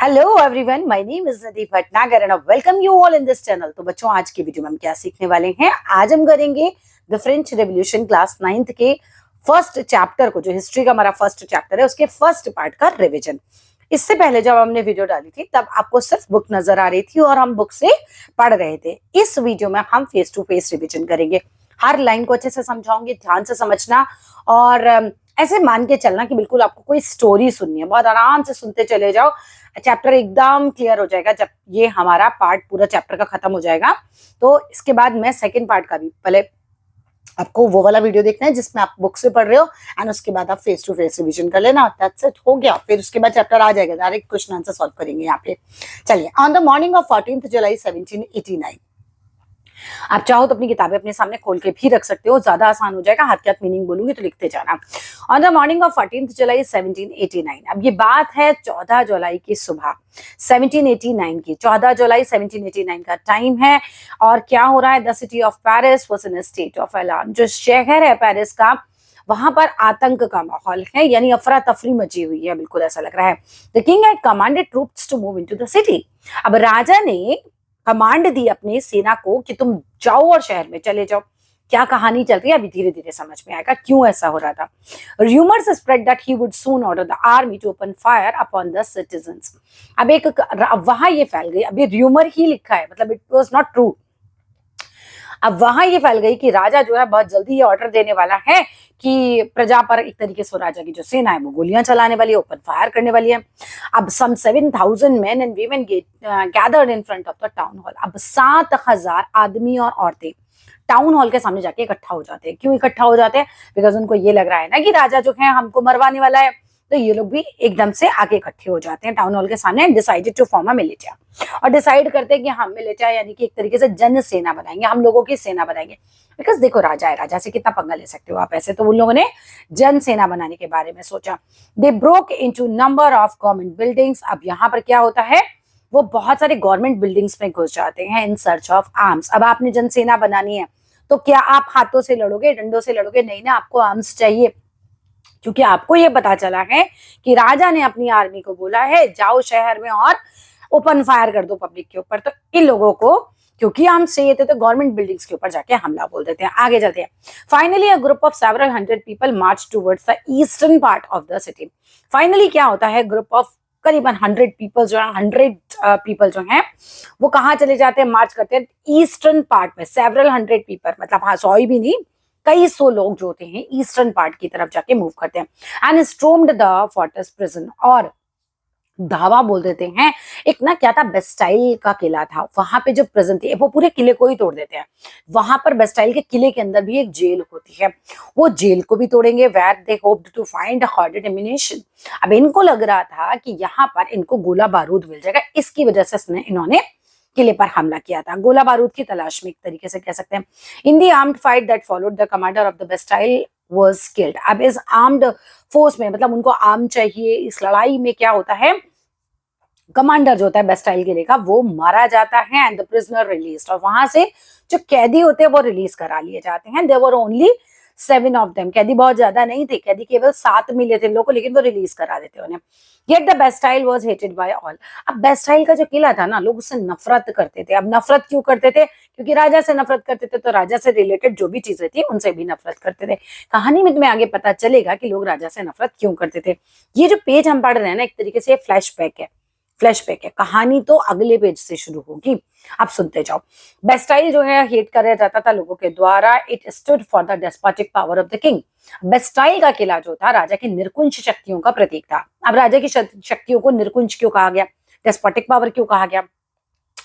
Hello everyone, my name is Nadi Bhatnagar and welcome you all in this channel. तो बच्चों, आज की वीडियो में हम क्या सीखने वाले हैं? आज हम करेंगे the French revolution class 9th के फर्स्ट चैप्टर को, जो हिस्ट्री का हमारा फर्स्ट चैप्टर है, उसके फर्स्ट पार्ट का रिवीजन। इससे पहले जब हमने वीडियो डाली थी तब आपको सिर्फ बुक नजर आ रही थी और हम बुक से पढ़ रहे थे। इस वीडियो में हम फेस टू फेस रिविजन करेंगे। हर लाइन को अच्छे से समझाऊंगी, ध्यान से समझना और ऐसे मान के चलना कि बिल्कुल आपको कोई स्टोरी सुननी है। बहुत आराम से सुनते चले जाओ, चैप्टर एकदम क्लियर हो जाएगा जब ये हमारा पार्ट पूरा चैप्टर का खत्म हो जाएगा। तो इसके बाद मैं सेकंड पार्ट का भी, पहले आपको वो वाला वीडियो देखना है जिसमें आप बुक से पढ़ रहे हो एंड उसके बाद आप फेस टू फेस रिवीजन कर लेना। दैट्स इट, हो गया। फिर उसके बाद चैप्टर आ जाएगा, डायरेक्ट क्वेश्चन आंसर सॉल्व करेंगे यहाँ पे। चलिए, on the morning of 14th जुलाई 1789। आप चाहो तो अपनी किताबें अपने सामने खोल के भी रख सकते हो, ज्यादा आसान हो जाएगा। हाथ के हाथ मीनिंग बोलूंगी तो लिखते जाना। On the morning of 14th जुलाई 1789। अब ये बात है 14 जुलाई की सुबह 1789 की। 14 जुलाई 1789 का टाइम है और क्या हो रहा है? The city of Paris was in a state of alarm. जो शहर है पेरिस का, वहां पर आतंक का माहौल है, यानी अफरा तफरी मची हुई है, बिल्कुल ऐसा लग रहा है। The king had commanded troops to move into the city. अब राजा ने कमांड दी अपनी सेना को कि तुम जाओ और शहर में चले जाओ। क्या कहानी चल रही है अभी धीरे धीरे समझ में आएगा क्यों ऐसा हो रहा था। Rumours spread that he would soon order the army to open fire upon the citizens. अब एक वहां ये फैल गई, अभी रूमर ही लिखा है, मतलब इट वाज नॉट ट्रू। अब वहां ये फैल गई कि राजा जो है बहुत जल्दी ये ऑर्डर देने वाला है कि प्रजा पर एक तरीके से राजा की जो सेना है वो गोलियां चलाने वाली है, ओपन फायर करने वाली है। अब सम 7,000 men and women gathered in front of the town hall। अब 7,000 आदमी और औरतें टाउन हॉल के सामने जाके इकट्ठा हो जाते हैं। क्यों इकट्ठा हो जाते हैं? बिकॉज उनको ये लग रहा है ना कि राजा जो है हमको मरवाने वाला है, तो ये लोग भी एकदम से आगे इकट्ठे हो जाते हैं टाउन हॉल के सामने। Decided to form a militia, और डिसाइड करते हैं कि हम मिलिटिया यानी कि एक तरीके से जन सेना बनाएंगे, हम लोगों की सेना बनाएंगे। बिकॉज देखो, राजा है, राजा से कितना पंगा ले सकते हो आप ऐसे। तो उन लोगों ने जन सेना बनाने के बारे में सोचा। They broke into number of government buildings. अब यहाँ पर क्या होता है, वो बहुत सारे गवर्नमेंट बिल्डिंग्स में घुस जाते हैं इन सर्च ऑफ आर्म्स। अब आपने जनसेना बनानी है तो क्या आप हाथों से लड़ोगे, डंडों से लड़ोगे? नहीं ना, आपको आर्म्स चाहिए, क्योंकि आपको ये पता चला है कि राजा ने अपनी आर्मी को बोला है जाओ शहर में और ओपन फायर कर दो पब्लिक के ऊपर। तो इन लोगों को क्योंकि हम चाहिए थे तो गवर्नमेंट बिल्डिंग्स के ऊपर जाके हमला बोल देते हैं। आगे चलते हैं। Finally a group of several hundred people March towards the eastern part of the city. Finally क्या होता है, ग्रुप ऑफ करीबन 100 पीपल जो है, 100 पीपल जो हैं वो कहाँ चले जाते हैं? मार्च करते हैं ईस्टर्न पार्ट में। सेवरल 100 पीपल मतलब हाँ 100 भी नहीं, कई सौ लोग जो होते हैं ईस्टर्न पार्ट की तरफ जाके मूव करते हैं। एंड स्ट्रोम्ड द फोर्ट्रेस प्रिजन, और धावा बोल देते हैं। एक ना क्या था, बेस्टाइल का किला था, वहां पे जो प्रिजन थी वो पूरे किले को ही तोड़ देते हैं। वहां पर बेस्टाइल के किले के अंदर भी एक जेल होती है, वो जेल को भी तोड़ेंगे। Where they hoped to find hoarded ammunition. अब इनको लग रहा था कि यहाँ पर इनको गोला बारूद मिल जाएगा, इसकी वजह से इन्होंने किले पर हमला किया था। गोला बारूद की तलाश में एक तरीके से कह सकते हैं। In the armed fight that followed the commander of the Bastille was killed. अब इस आर्म्ड फोर्स में, मतलब उनको आर्म चाहिए, इस लड़ाई में क्या होता है, कमांडर जो होता है बेस्टाइल किले का वो मारा जाता है एंड द प्रिजनर रिलीज्ड। और वहां से जो कैदी होते हैं वो रिलीज करा लिए जाते हैं। There were only 7 of them. कैदी बहुत ज्यादा नहीं थे, कैदी केवल 7 मिले थे लोगों को, लेकिन वो रिलीज करा देते उन्हें। Yet the Bastille was hated by all. अब बेस्टाइल का जो किला था ना, लोग उससे नफरत करते थे। अब नफरत क्यों करते थे? क्योंकि राजा से नफरत करते थे, तो राजा से रिलेटेड जो भी चीजें थी उनसे भी नफरत करते थे। कहानी में तुम्हें आगे पता चलेगा कि लोग राजा से नफरत क्यों करते थे। ये जो पेज हम पढ़ रहे हैं ना, एक तरीके से फ्लैशबैक है। फ्लैशबैक है, कहानी तो अगले पेज से शुरू होगी, आप सुनते जाओ। बेस्टाइल जो है हेट करा जाता था लोगों के द्वारा। It stood for the despotic power of the king. Bastille का किला जो था राजा की निरकुंज शक्तियों का प्रतीक था। अब राजा की शक्तियों को निरकुंज क्यों कहा गया, डेस्पोटिक पावर क्यों कहा गया?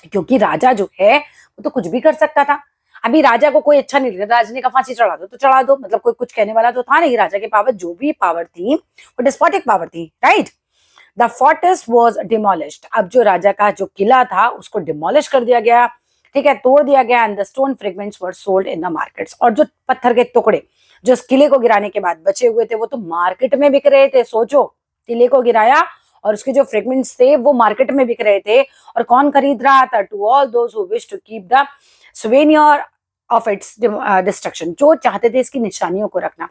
क्योंकि राजा जो है वो तो कुछ भी कर सकता था। अभी राजा को कोई अच्छा नहीं लगा, राजा ने कहा फांसी चढ़ा दो तो चढ़ा दो, मतलब कोई कुछ कहने वाला तो था नहीं। राजा के पावर, जो भी पावर थी वो डेस्पोटिक पावर थी, right. The fortress was demolished. अब जो राजा का जो किला था उसको डिमोलिश कर दिया गया, ठीक है, तोड़ दिया गया। And the stone fragments were sold in the markets. और जो पत्थर के टुकड़े जो इस किले को गिराने के बाद बचे हुए थे वो तो मार्केट में बिक रहे थे। सोचो, किले को गिराया और उसके जो फ्रेगमेंट्स थे वो मार्केट में बिक रहे थे। और कौन खरीद रहा था? To all those who wish to keep the souvenir of its destruction. जो चाहते थे इसकी निशानियों को रखना।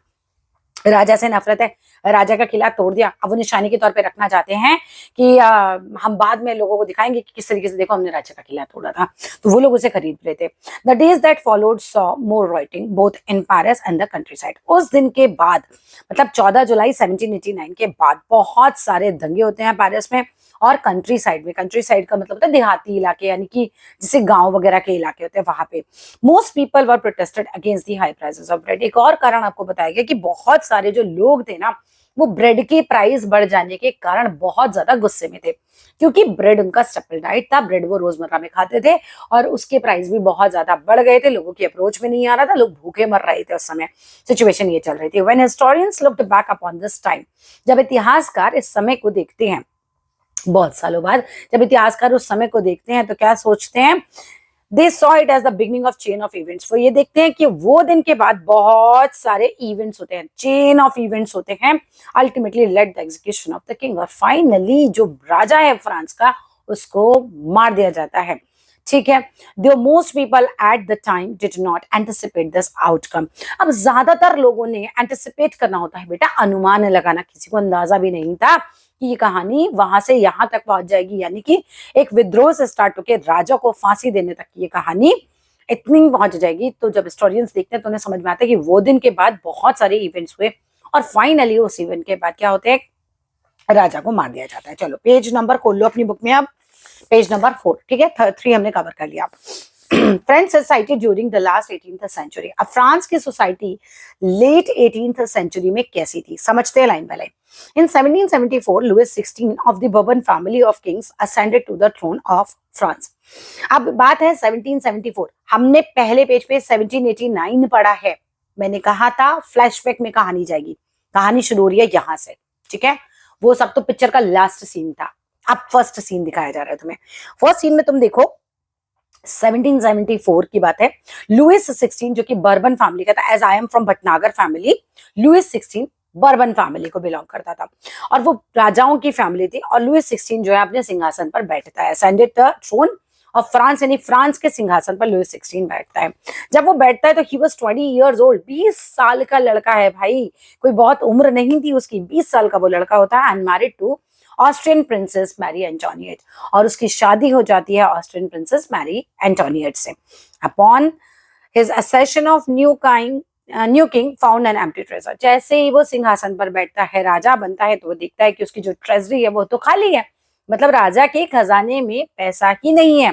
राजा से नफरत है, राजा का किला तोड़ दिया, अब वो निशानी के तौर पे रखना चाहते हैं कि हम बाद में लोगों को दिखाएंगे कि किस तरीके से देखो हमने राजा का किला तोड़ा था, तो वो लोग उसे खरीद रहे थे। The days that followed saw more writing both in Paris and the country side. उस दिन के बाद मतलब 14 जुलाई 1789 के बाद बहुत सारे दंगे होते हैं पेरिस में और कंट्री साइड में। कंट्री साइड का मतलब होता है देहाती इलाके, यानी कि जिसे गांव वगैरह के इलाके होते हैं वहां पे। Most people were protested against the high prices of bread. एक और कारण आपको बताया गया कि बहुत सारे जो लोग थे ना, वो ब्रेड के प्राइस बढ़ जाने के कारण बहुत ज्यादा गुस्से में थे, क्योंकि ब्रेड उनका स्टेपल डाइट था, ब्रेड वो रोजमर्रा में खाते थे और उसके प्राइस भी बहुत ज्यादा बढ़ गए थे, लोगों की अप्रोच में नहीं आ रहा था, लोग भूखे मर रहे थे उस समय। सिचुएशन ये चल रही थी। When historians looked back upon this time, जब इतिहासकार इस समय को देखते हैं बहुत सालों बाद, जब इतिहासकार उस समय को देखते हैं तो क्या सोचते हैं? They saw it as the beginning of chain of events. वो ये देखते हैं कि वो दिन के बाद बहुत सारे इवेंट्स होते हैं, चेन ऑफ इवेंट्स होते हैं, ultimately lead the execution of the king. और फाइनली जो राजा है फ्रांस का, उसको मार दिया जाता है। ठीक है, the most people at the time did not anticipate this outcome. अब ज्यादातर लोगों ने एंटिसिपेट करना होता है बेटा, अनुमान लगाना, किसी को अंदाजा भी नहीं था कि ये कहानी वहां से यहां तक पहुंच जाएगी, यानी कि एक विद्रोह से स्टार्ट होकर राजा को फांसी देने तक की ये कहानी इतनी पहुंच जाएगी। तो जब हिस्टोरियंस देखते हैं तो उन्हें समझ में आता है कि वो दिन के बाद बहुत सारे इवेंट्स हुए और फाइनली उस इवेंट के बाद क्या होते हैं, राजा को मार दिया जाता है। चलो पेज नंबर खोल लो अपनी बुक में, अब पेज नंबर 4। ठीक है, 3 हमने कवर कर लिया। French society during the last 18th century. अब फ्रांस की सोसाइटी लेट 18th सेंचुरी में कैसी थी, समझते हैं line by line. In 1774, Louis XVI of the Bourbon family of kings ascended to the throne of France. अब बात है 1774, हमने पहले पेज पे 1789 पढ़ा है। मैंने कहा था फ्लैशबैक में कहानी जाएगी, कहानी शुरू हो रही है यहां से। ठीक है, वो सब तो पिक्चर का लास्ट सीन था, अब फर्स्ट सीन दिखाया जा रहा है तुम्हें। फर्स्ट सीन में तुम देखो 1774 की बात है। लुइस 16 जो कि बर्बन फैमिली का था, as I am from Bhatnagar family, Louis 16 Bourbon family को बिलोंग करता था और वो राजाओं की फैमिली थी। और लुइस 16 जो है अपने सिंहासन पर बैठता है, ascended the throne of France, यानी फ्रांस के सिंहासन पर लुइस 16 बैठता है। जब वो बैठता है तो ही वाज 20 इयर्स ओल्ड, 20 साल का लड़का है भाई, कोई बहुत उम्र नहीं थी उसकी, 20 साल का वो लड़का होता है। And married to Austrian princess Marie Antoinette, और उसकी शादी हो जाती है ऑस्ट्रियन प्रिंसेस मैरी एंटोनिएट से। Upon his accession of new king found an empty treasure. जैसे ही वो सिंहासन पर बैठता है, राजा बनता है, तो वो देखता है कि उसकी जो ट्रेजरी है वो तो खाली है, मतलब राजा के खजाने में पैसा ही नहीं है।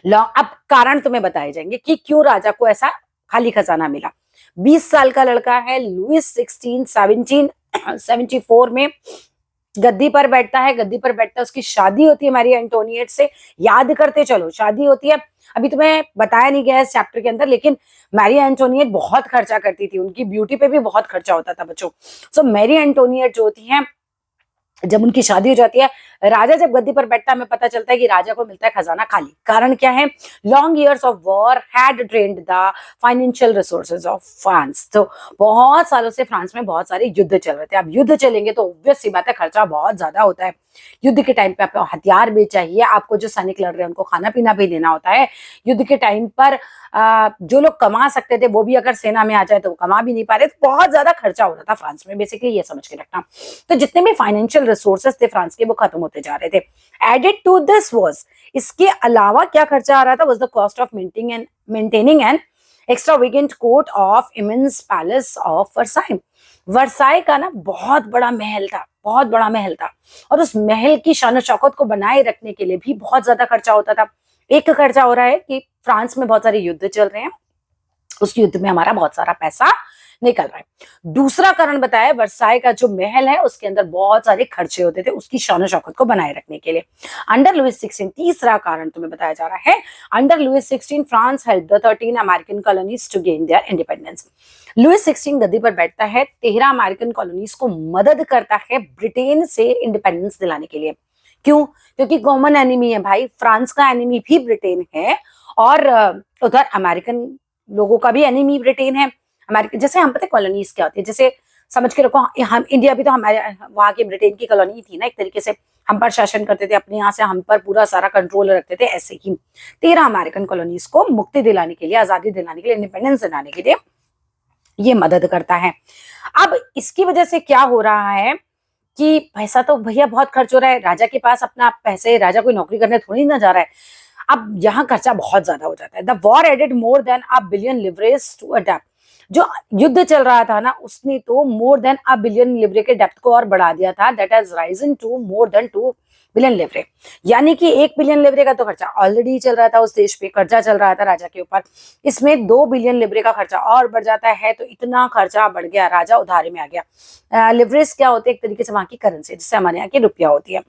अब कारण तुम्हें बताए जाएंगे कि क्यों राजा को ऐसा खाली खजाना मिला। 20 साल का लड़का है, लुइस 16 1774 में गद्दी पर बैठता है, गद्दी पर बैठता है, उसकी शादी होती है मैरी एंटोनिएट से। याद करते चलो, शादी होती है, अभी तुम्हें बताया नहीं गया इस चैप्टर के अंदर, लेकिन मैरी एंटोनिएट बहुत खर्चा करती थी, उनकी ब्यूटी पे भी बहुत खर्चा होता था बच्चों। सो मैरी एंटोनिएट जो होती है, जब उनकी शादी हो जाती है, राजा जब गद्दी पर बैठता है, हमें पता चलता है कि राजा को मिलता है खजाना खाली। कारण क्या है? Long years of war had drained the financial resources of France. तो बहुत सालों से फ्रांस में बहुत सारे युद्ध चल रहे थे। अब युद्ध चलेंगे तो ऑब्वियस सी बात है खर्चा बहुत ज्यादा होता है। युद्ध के टाइम पे आपको हथियार भी चाहिए, आपको जो सैनिक लड़ रहे हैं उनको खाना पीना भी देना होता है। युद्ध के टाइम पर जो लोग कमा सकते थे वो भी अगर सेना में आ जाए तो वो कमा भी नहीं पा रहे, तो बहुत ज्यादा खर्चा हो रहा था फ्रांस में। बेसिकली ये समझ के रखना, तो जितने भी फाइनेंशियल रिसोर्सेस थे फ्रांस के वो खत्म होते जा रहे थे। एडेड टू दिस वाज, इसके अलावा क्या खर्चा आ रहा था, was the cost of maintaining an extravagant court of immense palace of Versailles. Versailles का ना बहुत बड़ा महल था, बहुत बड़ा महल था, और उस महल की शान शौकत को बनाए रखने के लिए भी बहुत ज्यादा खर्चा होता था। एक खर्चा हो रहा है कि फ्रांस में बहुत सारे युद्ध चल रहे हैं, उस युद्ध में हमारा बहुत सारा पैसा निकल रहा है। दूसरा कारण बताया, वर्साई का जो महल है उसके अंदर बहुत सारे खर्चे होते थे उसकी शान शौकत को बनाए रखने के लिए। अंडर लुइस 16, तीसरा कारण तुम्हें बताया जा रहा है, under Louis 16 France help the 13 American colonies to gain their independence. Louis 16 गद्दी पर बैठता है, 13 अमेरिकन कॉलोनीज को मदद करता है ब्रिटेन से इंडिपेंडेंस दिलाने के लिए। क्यों? क्योंकि कॉमन एनिमी है भाई, फ्रांस का एनिमी भी ब्रिटेन है और उधर अमेरिकन लोगों का भी एनिमी ब्रिटेन है। अमेरिका जैसे हम पता कॉलोनीज क्या होती है, जैसे समझ के रखो, हम इंडिया भी तो हमारे वहां की ब्रिटेन की कॉलोनी थी ना, एक तरीके से हम पर शासन करते थे, अपने यहाँ से हम पर पूरा सारा कंट्रोल रखते थे। ऐसे ही 13 अमेरिकन कॉलोनीज को मुक्ति दिलाने के लिए, आजादी दिलाने के लिए, इंडिपेंडेंस दिलाने के लिए ये मदद करता है। अब इसकी वजह से क्या हो रहा है कि पैसा तो भैया बहुत खर्च हो रहा है, राजा के पास अपना पैसे, राजा कोई नौकरी करने थोड़ी ना जा रहा है। अब यहाँ खर्चा बहुत ज्यादा हो जाता है। The war added more than a billion livres to अडेप्ट। जो युद्ध चल रहा था ना, उसने तो मोर देन अ बिलियन लिवरे के डेप्थ को और बढ़ा दिया था। That has risen to more than 2 billion livres. यानी कि 1 बिलियन लिवरे का तो खर्चा ऑलरेडी चल रहा था, उस देश पे कर्जा चल रहा था राजा के ऊपर, इसमें 2 बिलियन लिवरे का खर्चा और बढ़ जाता है, तो इतना खर्चा बढ़ गया, राजा उधारी में आ गया। लिवरेज क्या होते हैं? एक तरीके से वहां की करेंसी, जिससे हमारे यहाँ की रुपया होती है।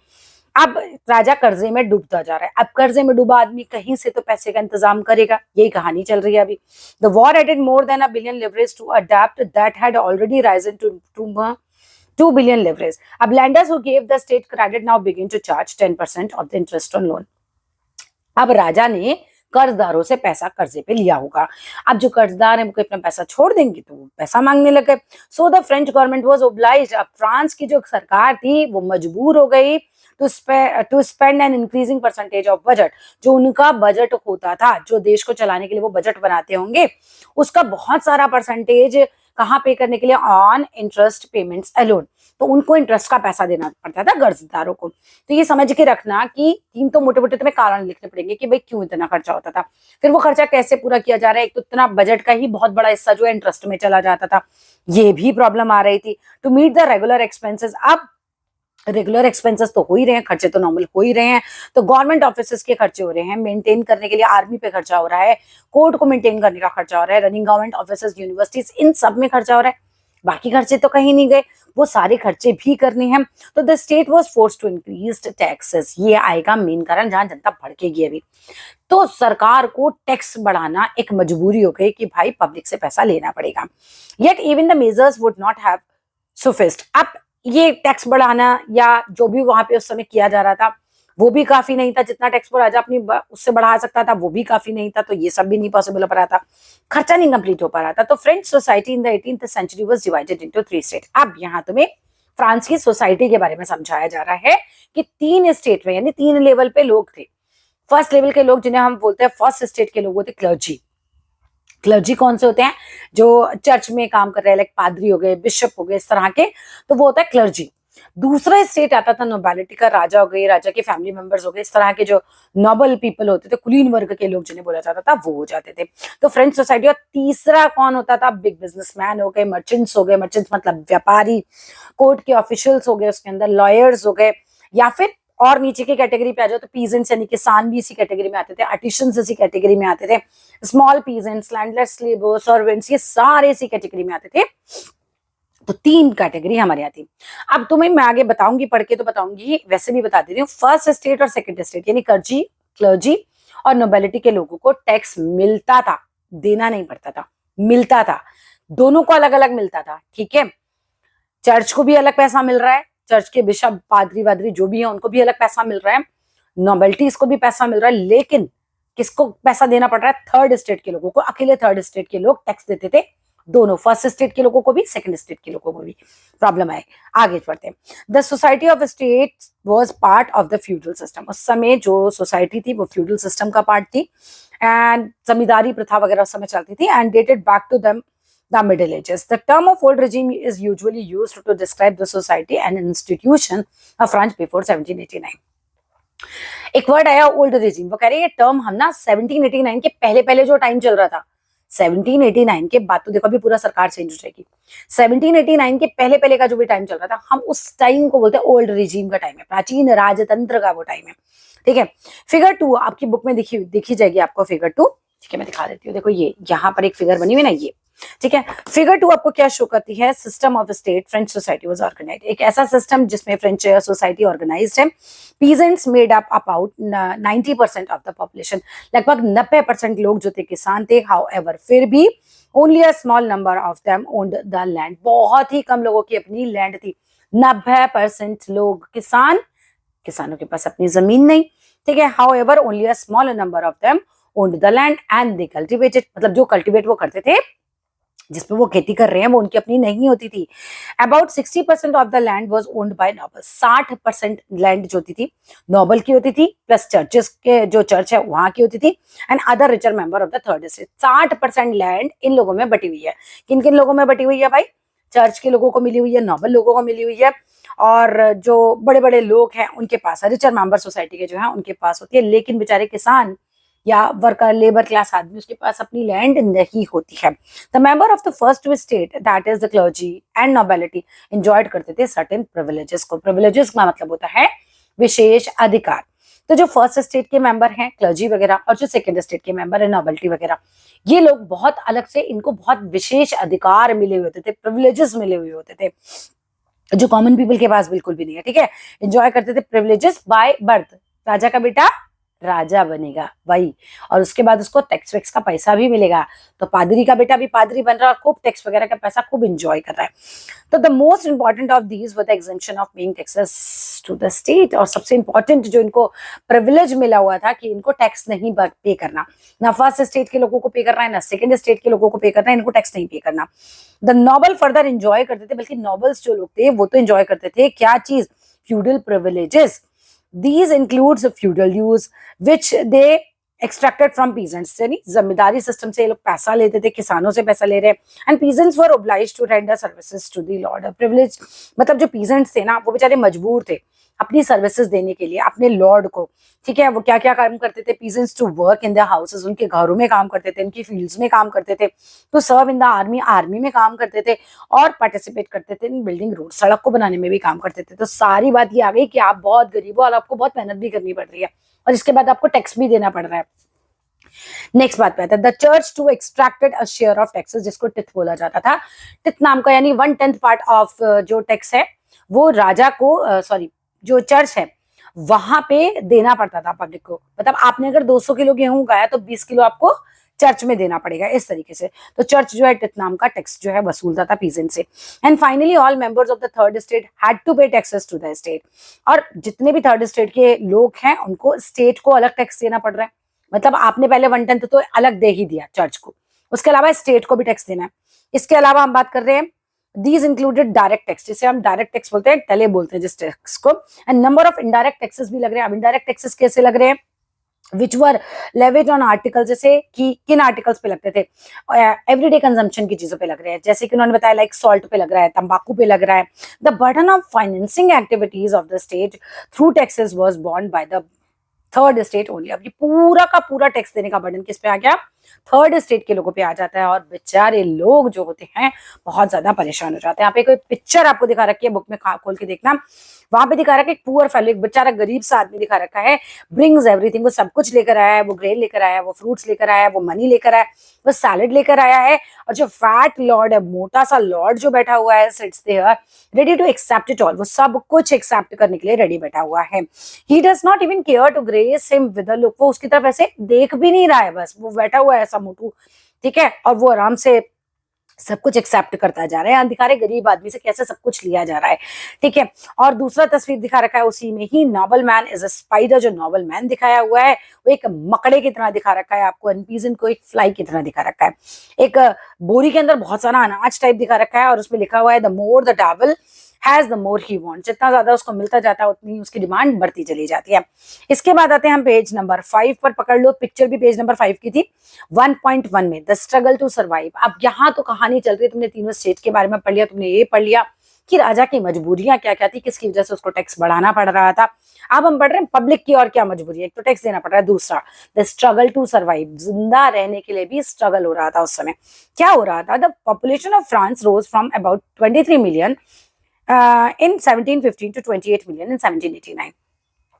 अब राजा कर्जे में डूबता जा रहा है। अब कर्जे में डूबा आदमी कहीं से तो पैसे का इंतजाम करेगा, यही कहानी चल रही है अभी। The war added more than a billion livres to अडेप्ट that had already risen to 2 billion leverage. अब lenders who gave the state credit now begin to charge 10% of the interest on loan. अब राजा ने कर्जदारों से पैसा कर्जे पे लिया होगा। अब जो कर्जदार है वो अपना पैसा छोड़ देंगे तो वो पैसा मांगने लगे। So the French government was obliged. अब फ्रांस की जो सरकार थी वो मजबूर हो गई to spend an increasing percentage of budget. जो उनका बजट होता था, जो देश को चलाने के लिए वो बजट बनाते होंगे, उसका बहुत सारा परसेंटेज कहाँ पे करने के लिए? On interest payments alone. तो उनको इंटरेस्ट का पैसा देना पड़ता था कर्जदारों को। तो ये समझ के रखना कि 3 तो मोटे मोटे तुम्हें कारण लिखने पड़ेंगे कि भाई क्यों इतना खर्चा होता था, फिर वो खर्चा कैसे पूरा किया जा रहा है। एक तो इतना बजट का ही बहुत बड़ा हिस्सा जो है इंटरेस्ट में चला जाता था, ये भी प्रॉब्लम आ रही थी। To meet the regular expenses. अब रेगुलर एक्सपेंसेस तो हो ही रहे हैं, खर्चे तो नॉर्मल हो ही रहे हैं, तो गवर्नमेंट ऑफिसेस के खर्चे हो रहे हैं, मेंटेन करने के लिए आर्मी पे खर्चा हो रहा है, कोर्ट को मेंटेन करने का खर्चा हो रहा है, रनिंग गवर्नमेंट ऑफिसेस, यूनिवर्सिटीज, इन सब में खर्चा हो रहा है। बाकी खर्चे तो कहीं नहीं गए, वो सारे खर्चे भी करने हैं। तो the state was forced to increase taxes. ये आएगा मेन कारण जहां जनता भड़केगी अभी। तो सरकार को टैक्स बढ़ाना एक मजबूरी हो गई कि भाई पब्लिक से पैसा लेना पड़ेगा। Yet even the measures would not have sufficed. अब ये टैक्स बढ़ाना या जो भी वहां पे उस समय किया जा रहा था वो भी काफी नहीं था। जितना टैक्स वो राजा अपनी उससे बढ़ा सकता था वो भी काफी नहीं था, तो ये सब भी नहीं पॉसिबल हो पा रहा था, खर्चा नहीं कंप्लीट हो पा रहा था। तो French society in the 18th century was divided into 3 state. अब यहाँ तुम्हें फ्रांस की सोसाइटी के बारे में समझाया जा रहा है कि 3 स्टेट में, यानी 3 लेवल पे लोग थे। फर्स्ट लेवल के लोग जिन्हें हम बोलते हैं फर्स्ट स्टेट के लोग होते क्लर्जी। क्लर्जी कौन से होते हैं? जो चर्च में काम कर रहे हैं, लाइक पादरी हो गए, बिशप हो गए, इस तरह के, तो वो होता है क्लर्जी। दूसरा स्टेट आता था नोबेलिटी का, राजा हो गए, राजा के फैमिली मेंबर्स हो गए, इस तरह के जो नोबल पीपल होते थे, कुलीन वर्ग के लोग जिन्हें बोला जाता था, वो हो जाते थे। तो फ्रेंच सोसाइटी। और तीसरा कौन होता था? बिग बिजनेसमैन हो गए, मर्चेंट्स हो गए, मर्चेंट्स मतलब व्यापारी, कोर्ट के ऑफिशियल्स हो गए, उसके अंदर लॉयर्स हो गए, या फिर और नीचे की कैटेगरी पे आ जाओ तो पीजेंट्स यानी किसान भी इसी कैटेगरी में आते थे, आर्टिशंस इसी कैटेगरी में आते थे, small peasants, landless labour, servants, ये सारे इसी कैटेगरी में आते थे। तो 3 कैटेगरी हमारे यहाँ थी। अब तुम्हें मैं आगे बताऊंगी, पढ़ के तो बताऊंगी, वैसे भी बता देती हूँ। फर्स्ट स्टेट और सेकंड स्टेट यानी क्लर्जी और नोबेलिटी के लोगों को टैक्स मिलता था, देना नहीं पड़ता था, मिलता था। दोनों को अलग अलग मिलता था, ठीक है। चर्च को भी अलग पैसा मिल रहा है, चर्च के बिशप, पादरी वादरी जो भी है उनको भी अलग पैसा मिल रहा है, नोबेलिटीज को भी पैसा मिल रहा है। लेकिन किसको पैसा देना पड़ रहा है? थर्ड स्टेट के लोगों को। अकेले थर्ड स्टेट के लोग टैक्स देते थे, दोनों, फर्स्ट स्टेट के लोगों को भी, सेकंड स्टेट के लोगों को भी। प्रॉब्लम है, आगे बढ़ते हैं। The society of state was part of the feudal system. उस समय जो सोसाइटी थी वो फ्यूडल सिस्टम का पार्ट थी, एंड जमींदारी प्रथा वगैरह उस समय चलती थी, and dated back to the Middle Ages. The term of old regime is usually used to describe the society and institution of France before 1789. एक वर्ड आया ओल्ड रेजिम, वो कह रहे हैं ये टर्म हम ना 1789 के पहले पहले जो टाइम चल रहा था, 1789 के बाद तो देखो अभी पूरा सरकार चेंज हो जाएगी, 1789 के पहले पहले का जो भी टाइम चल रहा था, हम उस टाइम को बोलते हैं ओल्ड रेजिम का टाइम है, प्राचीन राजतंत्र का वो टाइम है, ठीक है। फिगर 2 आपकी बुक में दिखी जाएगी आपको, फिगर 2, ठीक है, मैं दिखा देती हूँ। देखो ये यहाँ पर एक फिगर बनी हुई ना, ये ठीक है। फिगर 2 आपको क्या शो करती है? System of state French society was organised. एक ऐसा सिस्टम जिसमें फ्रेंच सोसाइटी ऑर्गेनाइज्ड है। पीजेंट्स मेड अप अबाउट 90% ऑफ द पॉपुलेशन। लगभग 90% लोग जो थे किसान थे। हाउएवर, फिर भी only a small number of them owned the land. बहुत ही कम लोगों की अपनी लैंड थी। 90% लोग किसान, किसानों के पास अपनी जमीन नहीं, ठीक है। However only a small number of them owned the land and they cultivated. मतलब जो कल्टिवेट वो करते थे जिसपे वो खेती कर रहे हैं वो उनकी अपनी नहीं होती थी। About 60% of the land was owned by noble. 60% land जो होती थी नॉबल की होती थी, प्लस चर्चेस के जो चर्च है वहां की होती थी, and other richer member of the third estate. 60% land इन लोगों में बटी हुई है। किन किन लोगों में बटी हुई है भाई? चर्च के लोगों को मिली हुई है, नॉबल लोगों को मिली हुई है, और जो बड़े बड़े लोग हैं उनके पास, रिचर मेंबर सोसाइटी के जो है उनके पास होती है। लेकिन बेचारे किसान या वर्कर लेबर क्लास आदमी उसके पास अपनी लैंड नहीं होती है। The member of the first state that is the clergy and nobility enjoyed करते थे सर्टेन प्रिविलेजेस को। प्रिविलेजेस का मतलब होता है विशेष अधिकार। तो जो फर्स्ट स्टेट के मेंबर हैं क्लर्जी वगैरह, और जो सेकंड स्टेट के मेंबर है नोबिलिटी वगैरह, ये लोग बहुत अलग से, इनको बहुत विशेष अधिकार मिले हुए होते थे, प्रिविलेजेस मिले हुए होते थे, जो कॉमन पीपल के पास बिल्कुल भी नहीं है। ठीक है, एंजॉय करते थे प्रिविलेजेस बाय बर्थ। राजा का बेटा राजा बनेगा भाई, और उसके बाद उसको टैक्स वैक्स का पैसा भी मिलेगा। तो पादरी का बेटा भी पादरी बन रहा है और खूब टैक्स वगैरह का पैसा खूब एंजॉय कर रहा है। तो the most important of these were the exemption of paying taxes to the state. और सबसे इंपॉर्टेंट जो इनको प्रिविलेज मिला हुआ था कि इनको टैक्स नहीं पे करना, ना फर्स्ट स्टेट के लोगों को पे करना है, ना सेकंड स्टेट के लोगों को पे करना है, इनको टैक्स नहीं पे करना। द नोबल फर्दर एंजॉय करते थे, बल्कि नोबल्स जो लोग थे वो तो एंजॉय करते थे क्या चीज? Feudal privileges. These includes feudal dues which they extracted from peasants। यानी जमींदारी सिस्टम से ये लोग पैसा लेते थे, किसानों से पैसा ले रहे हैं, and peasants were obliged to render services to the lord। privilege मतलब जो peasants थे ना वो बेचारे मजबूर थे अपनी सर्विसेज देने के लिए अपने लॉर्ड को। ठीक है, वो क्या क्या काम करते थे? peasants to work in their houses, उनके घरों में काम करते थे, उनकी फील्ड्स में काम करते थे, तो सर्व इन द आर्मी, आर्मी में काम करते थे, और पार्टिसिपेट करते थे इन बिल्डिंग रोड, सड़क को बनाने में भी काम करते थे। तो सारी बात ये आ गई कि आप बहुत गरीब हो और आपको बहुत मेहनत भी करनी पड़ रही है, और इसके बाद आपको टैक्स भी देना पड़ रहा है। नेक्स्ट बात पे आता है the church to extracted a share of taxes, जिसको टिथ बोला जाता था। टिथ नाम का यानी 1/10 पार्ट ऑफ जो टैक्स है वो राजा को, सॉरी जो चर्च है वहां पे देना पड़ता था पब्लिक को। मतलब आपने अगर 200 किलो गेहूं उगाया तो 20 किलो आपको चर्च में देना पड़ेगा, इस तरीके से। तो चर्च जो है टिथ नाम का टैक्स जो है वसूलता था पीजेंट से। And finally all members of the third state had to pay taxes to the state. और जितने भी थर्ड स्टेट के लोग हैं उनको स्टेट को अलग टैक्स देना पड़ रहा है। मतलब आपने पहले 1/10 तो अलग दे ही दिया चर्च को, उसके अलावा स्टेट को भी टैक्स देना है। इसके अलावा हम बात कर रहे हैं दीज इंक्लूडेड डायरेक्ट टैक्स, जिसे हम डायरेक्ट टैक्स बोलते हैं, टैले बोलते हैं जिस टैक्स को, and number of indirect taxes भी लग रहे हैं। अब इनडायरेक्ट टैक्सेस कैसे लग रहे हैं? विच वर लेवेज ऑन आर्टिकल, जैसे कि किन आर्टिकल्स पे लगते थे? एवरीडे कंजम्पशन की चीजों पे लग रहे हैं, जैसे कि उन्होंने बताया लाइक सॉल्ट पे लग रहा है, तंबाकू पे लग रहा है। The burden of financing activities of the state through taxes was borne by the third state only. अब ये पूरा का पूरा टैक्स देने का बर्डन किस पे आ गया? थर्ड स्टेट के लोगों पे आ जाता है, और बेचारे लोग जो होते हैं बहुत ज्यादा परेशान हो जाते हैं। यहाँ पे कोई पिक्चर आपको दिखा रखी है, बुक में खोल के देखना, वहां पे दिखा रखा है एक पुअर फेलो, एक बेचारा गरीब सा आदमी दिखा रखा है, ब्रिंग्स एवरीथिंग, वो सब कुछ लेकर आया है, वो ग्रेन लेकर आया है, वो फ्रूट्स लेकर आया है, वो मनी लेकर आया है, वो सैलेड लेकर आया है, और जो फैट लॉर्ड है, मोटा सा लॉर्ड जो बैठा हुआ है, sits there ready to accept it all, वो सब कुछ एक्सेप्ट करने के लिए रेडी बैठा हुआ है। He does not even care to grace him with a look, वो उसकी तरफ ऐसे देख भी नहीं रहा है, बस वो बैठा हुआ है ऐसा मोटू, ठीक है, और वो आराम से सब कुछ एक्सेप्ट करता जा रहा है। दिखा रहे गरीब आदमी से कैसे सब कुछ लिया जा रहा है, ठीक है। और दूसरा तस्वीर दिखा रखा है उसी में ही, nobleman is a spider, जो नॉबल मैन दिखाया हुआ है वो एक मकड़े की तरह दिखा रखा है आपको, एंड को एक फ्लाई की तरह दिखा रखा है। एक बोरी के अंदर बहुत सारा अनाज टाइप दिखा रखा है, और उसमें लिखा हुआ है the more the devil has the more he want, जितना ज्यादा उसको मिलता जाता है उतनी उसकी डिमांड बढ़ती चली जाती है। इसके बाद आते हैं हम पेज नंबर 5 पर, पकड़ लो, पिक्चर भी पेज नंबर 5 की थी, 1.1 में द स्ट्रगल टू सर्वाइव। अब यहाँ तो कहानी चल रही है, तुमने तीनों स्टेट के बारे में पढ़ लिया, तुमने ये पढ़ लिया कि राजा की मजबूरियां क्या क्या थी, किसकी वजह से उसको टैक्स बढ़ाना पड़ रहा था। अब हम पढ़ रहे हैं पब्लिक की और क्या मजबूरी है, एक तो टैक्स देना पड़ रहा है, दूसरा द स्ट्रगल टू सर्वाइव, जिंदा रहने के लिए भी स्ट्रगल हो रहा था उस समय। क्या हो रहा था? The population of France rose from about 23 million in 1715 to 28 million in 1789।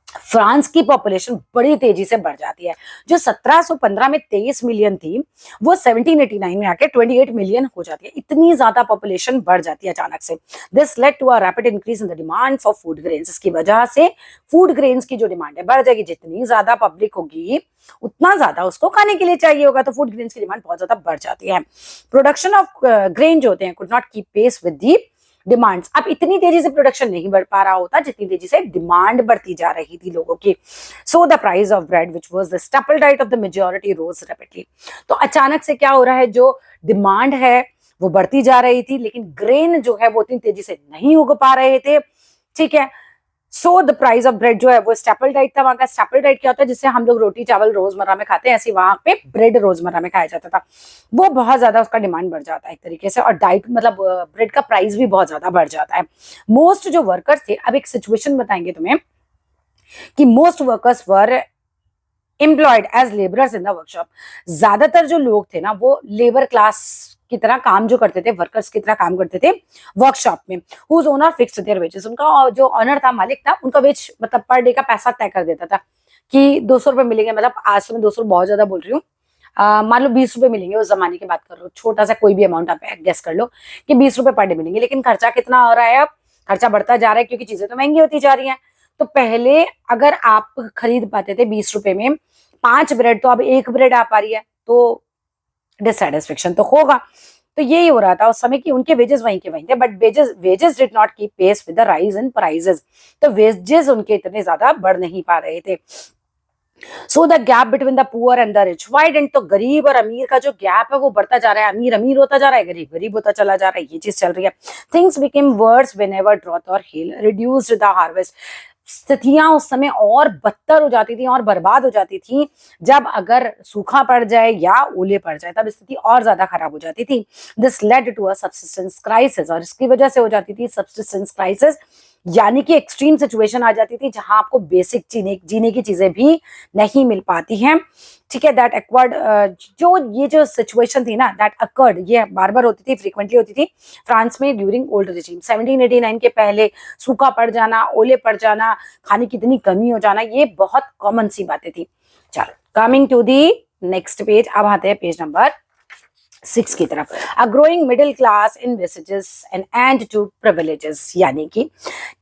France की पॉपुलेशन बड़ी तेजी से बढ़ जाती है, जो 1715 में 23 मिलियन थी वो 1789 में आके 28 मिलियन हो जाती है। इतनी ज्यादा पॉपुलेशन बढ़ जाती है अचानक से। This led to a rapid increase in the demand for food grains, इसकी वजह से फूड ग्रेन्स की जो डिमांड है बढ़ जाएगी। जितनी ज्यादा पब्लिक होगी उतना ज्यादा उसको खाने के लिए चाहिए होगा, तो फूड ग्रेन्स की डिमांड बहुत ज्यादा बढ़ जाती है। प्रोडक्शन ऑफ ग्रेन जो होते हैं could not keep pace with the demands, अब इतनी तेजी से प्रोडक्शन नहीं बढ़ पा रहा होता जितनी तेजी से डिमांड बढ़ती जा रही थी लोगों की। So the price of bread which was the staple diet of the majority rose rapidly. तो अचानक से क्या हो रहा है, जो डिमांड है वो बढ़ती जा रही थी, लेकिन ग्रेन जो है वो इतनी तेजी से नहीं उग पा रहे थे, ठीक है। सो द प्राइस ऑफ ब्रेड जो है वो स्टेपल डाइट था वहां का। स्टेपल डाइट क्या होता है, जिससे हम लोग रोटी चावल रोजमर्रा में खाते हैं, ऐसे वहां पे ब्रेड रोजमर्रा में खाया जाता था। वो बहुत ज्यादा उसका डिमांड बढ़ जाता है एक तरीके से, और डाइट मतलब ब्रेड का प्राइस भी बहुत ज्यादा बढ़ जाता है। मोस्ट जो वर्कर्स थे, अब एक सिचुएशन बताएंगे तुम्हें कि most workers were employed as labourers in the workshop. ज्यादातर जो लोग थे ना वो लेबर क्लास की तरह काम जो करते थे, वर्कर्स की तरह काम करते थे वर्कशॉप में। Whose owner fixed their wages, उनका जो ऑनर था, मालिक था, उनका वेज मतलब पर डे का पैसा तय कर देता था कि 200 रुपए मिलेंगे। मतलब आज तो मैं 200 बहुत ज्यादा बोल रही हूँ, मान लो 20 रुपए मिलेंगे, उस जमाने की बात कर लो, छोटा सा कोई भी अमाउंट आप गेस कर लो कि 20 रुपए पर डे मिलेंगे। लेकिन खर्चा कितना हो रहा है, अब खर्चा बढ़ता जा रहा है क्योंकि चीजें तो महंगी होती जा रही हैं। तो पहले अगर आप खरीद पाते थे 20 रुपए में 5 ब्रेड, तो अब 1 ब्रेड आ पा रही है, तो डिससेटिस्फेक्शन तो होगा। तो यही हो रहा था उस समय कि उनके वेजेस वहीं के वहीं थे, but wages did not keep pace with the rise in prices. तो वेजेस उनके इतने ज्यादा बढ़ नहीं पा रहे थे। So the gap between the poor and the rich widened, तो गरीब और अमीर का जो गैप है वो बढ़ता जा रहा है। अमीर अमीर होता जा रहा है, गरीब गरीब होता चला जा रहा है, ये चीज चल रही है। Things became verse whenever drought और हेल रिड्यूस्ड द हार्वेस्ट। स्थितियां उस समय और बदतर हो जाती थी और बर्बाद हो जाती थी जब अगर सूखा पड़ जाए या ओले पड़ जाए, तब स्थिति और ज्यादा खराब हो जाती थी। This led to a subsistence crisis, और इसकी वजह से हो जाती थी सब्सिस्टेंस क्राइसिस, यानी कि एक्सट्रीम सिचुएशन आ जाती थी जहां आपको बेसिक जीने की चीजें भी नहीं मिल पाती हैं, ठीक है। दैट एक्वर्ड, जो ये जो सिचुएशन थी ना, दैट अकर्ड, ये बार बार होती थी, फ्रीक्वेंटली होती थी फ्रांस में ड्यूरिंग ओल्ड रेजिम। 1789 के पहले सूखा पड़ जाना, ओले पड़ जाना, खाने की इतनी कमी हो जाना, ये बहुत कॉमन सी बातें थी। चलो, coming to the next page, अब आते हैं पेज नंबर 6 की तरफ। A growing middle class envisages an end to privileges, यानी कि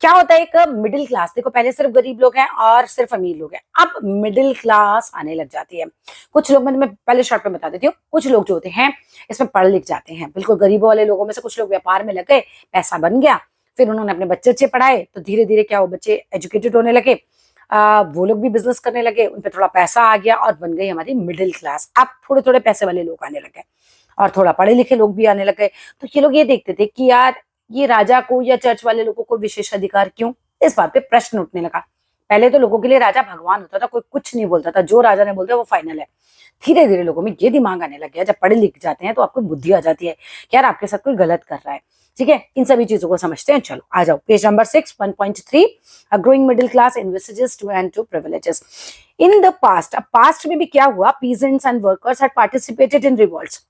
क्या होता है एक मिडिल क्लास। देखो, पहले सिर्फ गरीब लोग हैं और सिर्फ अमीर लोग हैं, अब मिडिल क्लास आने लग जाती है। कुछ लोग, मैं पहले शॉर्ट में बता देती हूँ, कुछ लोग जो होते हैं इसमें पढ़ लिख जाते हैं, बिल्कुल गरीबों वाले लोगों में से कुछ लोग व्यापार में लग गए, पैसा बन गया, फिर उन्होंने अपने बच्चे अच्छे पढ़ाए, तो धीरे धीरे क्या वो बच्चे एजुकेटेड होने लगे, वो लोग भी बिजनेस करने लगे, उन पर थोड़ा पैसा आ गया और बन गई हमारी मिडिल क्लास। अब थोड़े थोड़े पैसे वाले लोग आने लगे और थोड़ा पढ़े लिखे लोग भी आने लग गए। तो ये लोग ये देखते थे कि यार ये राजा को या चर्च वाले लोगों को विशेष अधिकार क्यों, इस बात पे प्रश्न उठने लगा। पहले तो लोगों के लिए राजा भगवान होता था, कोई कुछ नहीं बोलता था, जो राजा ने बोलता है वो फाइनल है। धीरे धीरे लोगों में ये दिमाग आने लग गया, जब पढ़े लिख जाते हैं तो आपको बुद्धि आ जाती है कि यार आपके साथ कोई गलत कर रहा है, ठीक है। इन सभी चीजों को समझते हैं। चलो आ जाओ, page number 6, 1.3, a growing middle class envisages to end to privileges. In the past, अब पास्ट में भी क्या हुआ, peasants and workers had participated in revolts.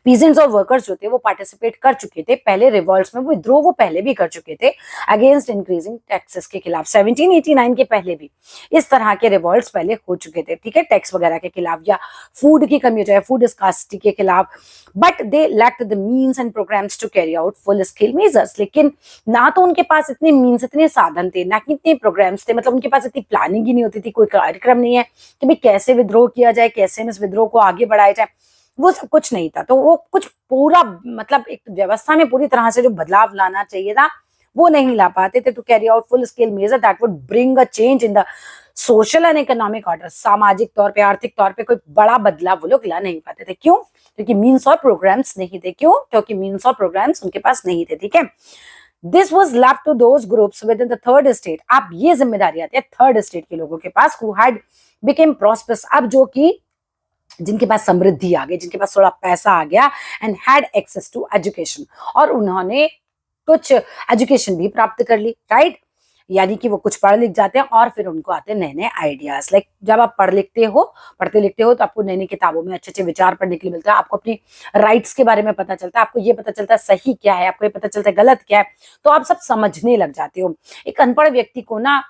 Peasants और वर्कर्स जो थे वो पार्टिसिपेट कर चुके थे पहले रिवॉल्ट्स में, वो विद्रोह वो पहले भी कर चुके थे अगेंस्ट इंक्रीजिंग टैक्सेस के खिलाफ। 1789 के पहले भी इस तरह के रिवॉल्ट्स पहले हो चुके थे, ठीक है, टैक्स वगैरह के खिलाफ या फूड की कमी हो जाए, फूड स्कार्सिटी के खिलाफ। But they lacked the means and programmes to carry out full scale measures, लेकिन ना तो उनके पास इतने मीन्स, इतने साधन थे, ना कि इतने प्रोग्राम्स थे, मतलब उनके पास इतनी प्लानिंग ही नहीं होती थी, कोई कार्यक्रम नहीं है कि भाई कैसे विद्रोह किया जाए, कैसे इस विद्रोह को आगे बढ़ाया जाए, वो सब कुछ नहीं था। तो वो कुछ पूरा मतलब एक व्यवस्था में पूरी तरह से जो बदलाव लाना चाहिए था वो नहीं ला पाते थे। To carry out full scale measure that would bring a change in the social and economic order, सामाजिक तौर पे, आर्थिक तौर पे कोई बड़ा बदलाव वो लोग ला नहीं पाते थे। क्यों? क्योंकि मीन्स और प्रोग्राम्स नहीं थे। क्यों? क्योंकि मीन्स और प्रोग्राम्स उनके पास नहीं थे, ठीक है। This was left to those groups within the third state. अब ये जिम्मेदारी आती है थर्ड स्टेट के लोगों के पास, हु हैड बिकेम प्रॉस्परस, अब जो कि जिनके पास समृद्धि आ गई, जिनके पास थोड़ा पैसा आ गया, and had access to education, और उन्होंने कुछ एजुकेशन भी प्राप्त कर ली, राइट। यानी कि वो कुछ पढ़ लिख जाते हैं और फिर उनको आते हैं नए नए आइडियाज। लाइक जब आप पढ़ते लिखते हो तो आपको नई नई किताबों में अच्छे अच्छे विचार पढ़ने के लिए मिलता है, आपको अपनी राइट्स के बारे में पता चलता है, आपको ये पता चलता है सही क्या है, आपको ये पता चलता है गलत क्या है, तो आप सब समझने लग जाते हो। एक अनपढ़ व्यक्ति को ना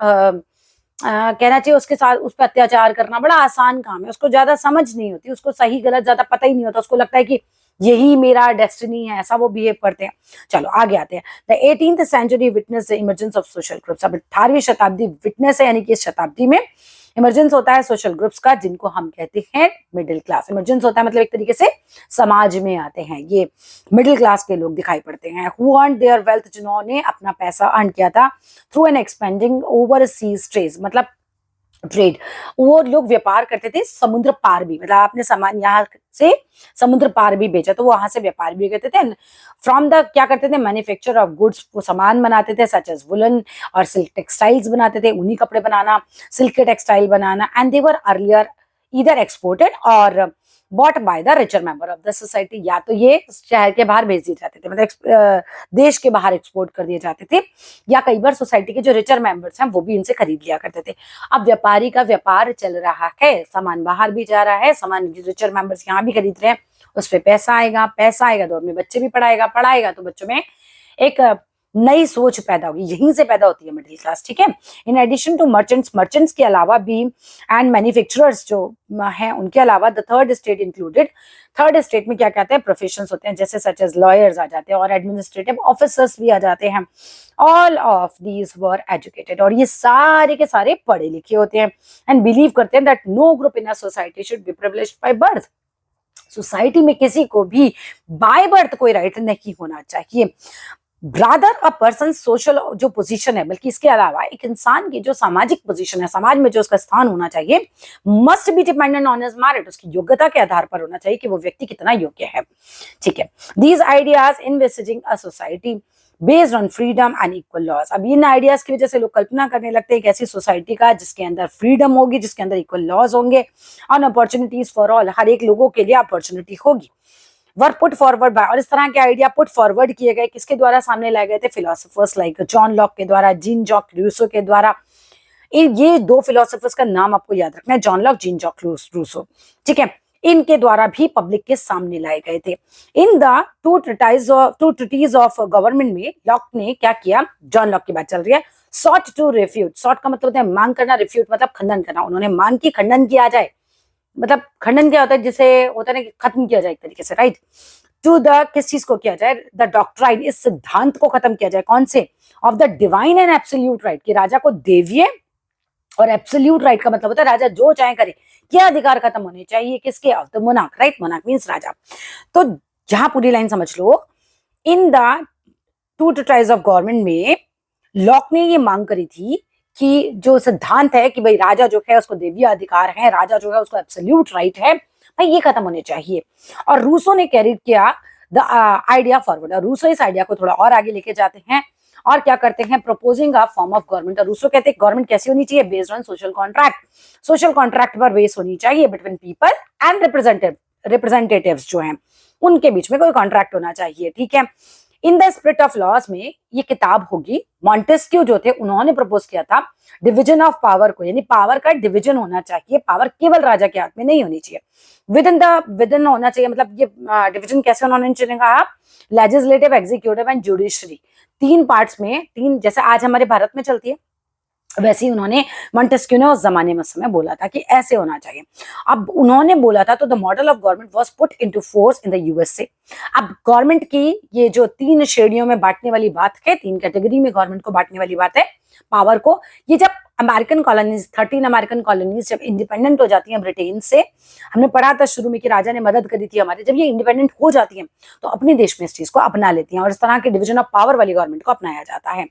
कहना चाहिए उसके साथ उस पर अत्याचार करना बड़ा आसान काम है, उसको ज्यादा समझ नहीं होती, उसको सही गलत ज्यादा पता ही नहीं होता, उसको लगता है कि यही मेरा डेस्टिनी है, ऐसा वो बिहेव करते हैं। चलो आगे आते हैं। The 18th century witness the emergence of social groups. अब 18वीं शताब्दी विटनेस है, यानी कि इस शताब्दी में इमरजेंस होता है सोशल ग्रुप्स का, जिनको हम कहते हैं मिडिल क्लास। इमरजेंस होता है मतलब एक तरीके से समाज में आते हैं, ये मिडिल क्लास के लोग दिखाई पड़ते हैं। हु अर्न देयर वेल्थ, जिन्होंने अपना पैसा अर्न किया था through an expanding overseas trade, मतलब ट्रेड, वो लोग व्यापार करते थे समुद्र पार भी, मतलब आपने सामान यहाँ से समुद्र पार भी बेचा तो वो वहां से व्यापार भी करते थे। फ्रॉम द क्या करते थे, मैन्युफैक्चर ऑफ गुड्स, वो सामान बनाते थे सच एज वुलन और सिल्क टेक्सटाइल्स बनाते थे, ऊनी कपड़े बनाना, सिल्क के टेक्सटाइल बनाना, and they were earlier either exported और bought by the richer member of the society, या तो ये शहर के बाहर भेज दिए जाते थे, मतलब देश के बाहर एक्सपोर्ट कर दिए जाते थे, या कई बार सोसाइटी के जो रिचर मेंबर्स हैं वो भी इनसे खरीद लिया करते थे। अब व्यापारी का व्यापार चल रहा है, सामान बाहर भी जा रहा है, सामान रिचर मेंबर्स यहाँ भी खरीद रहे हैं, उस पर पैसा आएगा, पैसा आएगा तो अपने बच्चे भी पढ़ाएगा, पढ़ाएगा तो बच्चों में एक नई सोच पैदा होगी, यहीं से पैदा होती है मिडिल क्लास, ठीक है। In addition to merchants, merchants के अलावा भी एंड मैन्युफैक्चरर्स जो हैं उनके अलावा the third state included, third state में क्या कहते हैं, प्रोफेशंस होते हैं, जैसे सच एज लॉयर्स आ जाते हैं और एडमिनिस्ट्रेटिव ऑफिसर्स भी आ जाते हैं। All of these were educated, और ये सारे के सारे पढ़े लिखे होते हैं, एंड बिलीव करते हैं that no group in a society should be privileged by birth, society में किसी को भी बाय बर्थ कोई राइट नहीं होना चाहिए। रादर अ पर्सन सोशल जो पोजीशन है, बल्कि इसके अलावा एक इंसान की जो सामाजिक पोजीशन है, समाज में जो उसका स्थान होना चाहिए, must be dependent on his merit, उसकी योग्यता के आधार पर होना चाहिए कि वो व्यक्ति कितना योग्य है, ठीक है। These ideas envisaging a society based on freedom and equal laws, अब इन आइडियाज की वजह से लोग कल्पना करने लगते हैं एक ऐसी सोसाइटी का जिसके अंदर फ्रीडम होगी, जिसके अंदर इक्वल लॉज होंगे, ऑन अपॉर्चुनिटीज फॉर ऑल, हर एक लोगों के लिए अपॉर्चुनिटी होगी, वर पुट फॉरवर्ड बाय, और इस तरह के आइडिया पुट फॉरवर्ड किए गए किसके द्वारा, सामने लाए गए थे फिलोसोफर्स लाइक जॉन लॉक के द्वारा, जीन जॉक रूसो के द्वारा। ये दो फिलोसोफर्स का नाम आपको याद रखना है, John Locke, Jean Jacques Rousseau, ठीक है, इनके द्वारा भी पब्लिक के सामने लाए गए थे। In the two treaties of government में लॉक ने क्या किया, जॉन लॉक की बात चल रही है, सॉट टू रिफ्यूट, सॉट का मतलब होता है मांग करना, रिफ्यूट मतलब खंडन करना, उन्होंने मांग की खंडन किया जाए, मतलब खंडन क्या होता है, जिसे होता है ना कि खत्म किया जाए एक तरीके से, राइट। टू द किस चीज को किया जाए, द डॉक्ट्राइन, इस सिद्धांत को खत्म किया जाए, कौन से, of the divine and absolute right, कि राजा को देवीय और एब्सोल्यूट राइट का मतलब होता है राजा जो चाहे करे, क्या अधिकार खत्म होने चाहिए, किसके, of the monarch, right, monarch means राजा। तो जहां पूरी लाइन समझ लो, in the two treatises of government में लॉक ने ये मांग करी थी कि जो सिद्धांत है कि भाई राजा जो है उसको देवीय अधिकार है, राजा जो है उसको एब्सोल्यूट राइट है, भाई ये खत्म होने चाहिए। और रूसो ने कैरिड किया द आइडिया फॉरवर्ड, और रूसो इस आइडिया को थोड़ा और आगे लेके जाते हैं और क्या करते हैं, proposing a form of government, और रूसो कहते हैं गवर्नमेंट कैसी होनी चाहिए, based on social contract, social contract पर बेस होनी चाहिए बिटवीन पीपल एंड रिप्रेजेंटेटिव्स जो हैं उनके बीच में कोई कॉन्ट्रैक्ट होना चाहिए, ठीक है। In the spirit of laws में ये किताब होगी, मॉन्टेस्क्यू जो थे उन्होंने प्रपोज किया था डिवीजन ऑफ पावर को, यानी पावर का डिवीजन होना चाहिए, पावर केवल राजा के हाथ में नहीं होनी चाहिए, विद इन होना चाहिए, मतलब ये डिवीजन कैसे उन्होंने कहा, लेजिस्लेटिव, एग्जीक्यूटिव एंड जुडिशरी, तीन पार्ट्स में, तीन, जैसे आज हमारे भारत में चलती है वैसे ही उन्होंने मॉन्टेस्क्यू ने उस जमाने में समय बोला था कि ऐसे होना चाहिए। अब उन्होंने बोला था तो the model of government was put into force in the USA. अब गवर्नमेंट की ये जो तीन श्रेणियों में बांटने वाली बात है, तीन कैटेगरी में गवर्नमेंट को बांटने वाली बात है पावर को, ये जब अमेरिकन कॉलोनीज 13 अमेरिकन कॉलोनीज जब इंडिपेंडेंट हो जाती हैं ब्रिटेन से, हमने पढ़ा था शुरू में कि राजा ने मदद करी थी हमारे, जब ये इंडिपेंडेंट हो जाती हैं तो अपने देश में इस चीज को अपना लेती हैं और इस तरह के डिवीजन ऑफ पावर वाली गवर्नमेंट को अपनाया जाता है,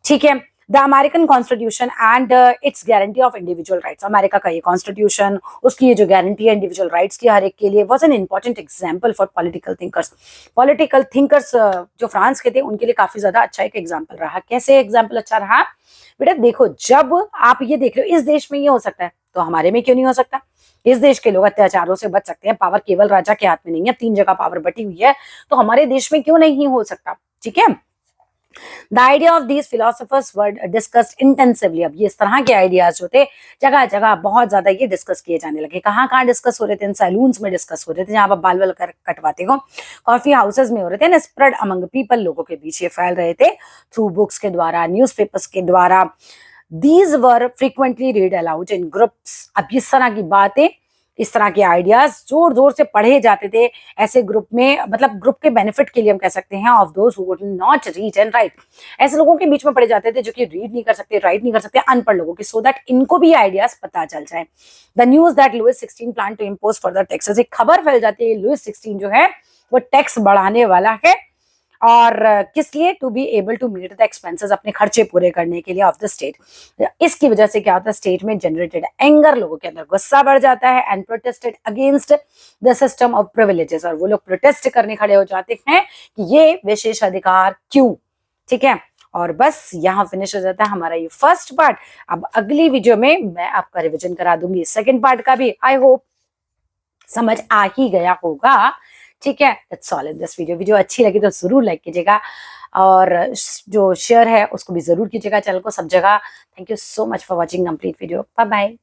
ठीक है। The American constitution and it's guarantee of individual rights, America का ये कॉन्स्टिट्यूशन, उसकी ये जो गारंटी है इंडिविजुअल राइट्स की हर एक के लिए, was an important example for political thinkers. Political thinkers जो फ्रांस के थे उनके लिए काफी ज्यादा अच्छा एक एग्जाम्पल रहा। कैसे एग्जाम्पल अच्छा रहा बेटा, देखो जब आप ये देख रहे हो इस देश में ये हो सकता है तो हमारे में क्यों नहीं हो सकता, इस देश के लोग अत्याचारों से बच सकते हैं, पावर केवल राजा के हाथ में नहीं है, 3 जगह पावर बटी हुई है, तो हमारे देश में क्यों नहीं हो सकता, ठीक है। The idea of these philosophers were discussed intensively। अब ये इस तरह के आइडियाज जो थे जगह जगह बहुत ज्यादा ये डिस्कस किए जाने लगे। कहाँ डिस्कस हो रहे थे, इन सैलून्स में डिस्कस हो रहे थे जहाँ आप बाल बाल कटवाते हो, कॉफी हाउसेज में हो रहे थे, स्प्रेड अमंग पीपल, लोगों के बीच ये फैल रहे थे थ्रू बुक्स के द्वारा, न्यूज़पेपर्स के द्वारा। These were frequently read aloud in groups। अब इस तरह की बातें, इस तरह के आइडियाज जोर जोर से पढ़े जाते थे ऐसे ग्रुप में, मतलब ग्रुप के बेनिफिट के लिए हम कह सकते हैं, of those who could not read and right, ऐसे लोगों के बीच में पढ़े जाते थे जो कि रीड नहीं कर सकते, राइट नहीं कर सकते, अनपढ़ लोगों की, सो दैट इनको भी आइडियाज पता चल जाए। The news that Louis 16 plan to impose further taxes, एक खबर फैल जाती है लुइस 16 जो है वो टैक्स बढ़ाने वाला है और किस लिए? To be able to meet the expenses, अपने खर्चे पूरे करने के लिए ऑफ द स्टेट। इसकी वजह से क्या होता है? स्टेट में जनरेटेड एंगर, लोगों के अंदर गुस्सा बढ़ जाता है, and protested against the system of privileges, और वो लोग प्रोटेस्ट करने खड़े हो जाते हैं कि ये विशेष अधिकार क्यों। ठीक है, और बस यहाँ फिनिश हो जाता है हमारा ये फर्स्ट पार्ट। अब अगली वीडियो में मैं आपका रिवीजन करा दूंगी सेकंड पार्ट का भी। आई होप समझ आ ही गया होगा। ठीक है, that's all in this video. Video अच्छी लगी तो जरूर लाइक कीजिएगा, और जो शेयर है उसको भी जरूर कीजिएगा चैनल को सब जगह। Thank you so much for watching complete video. Bye bye.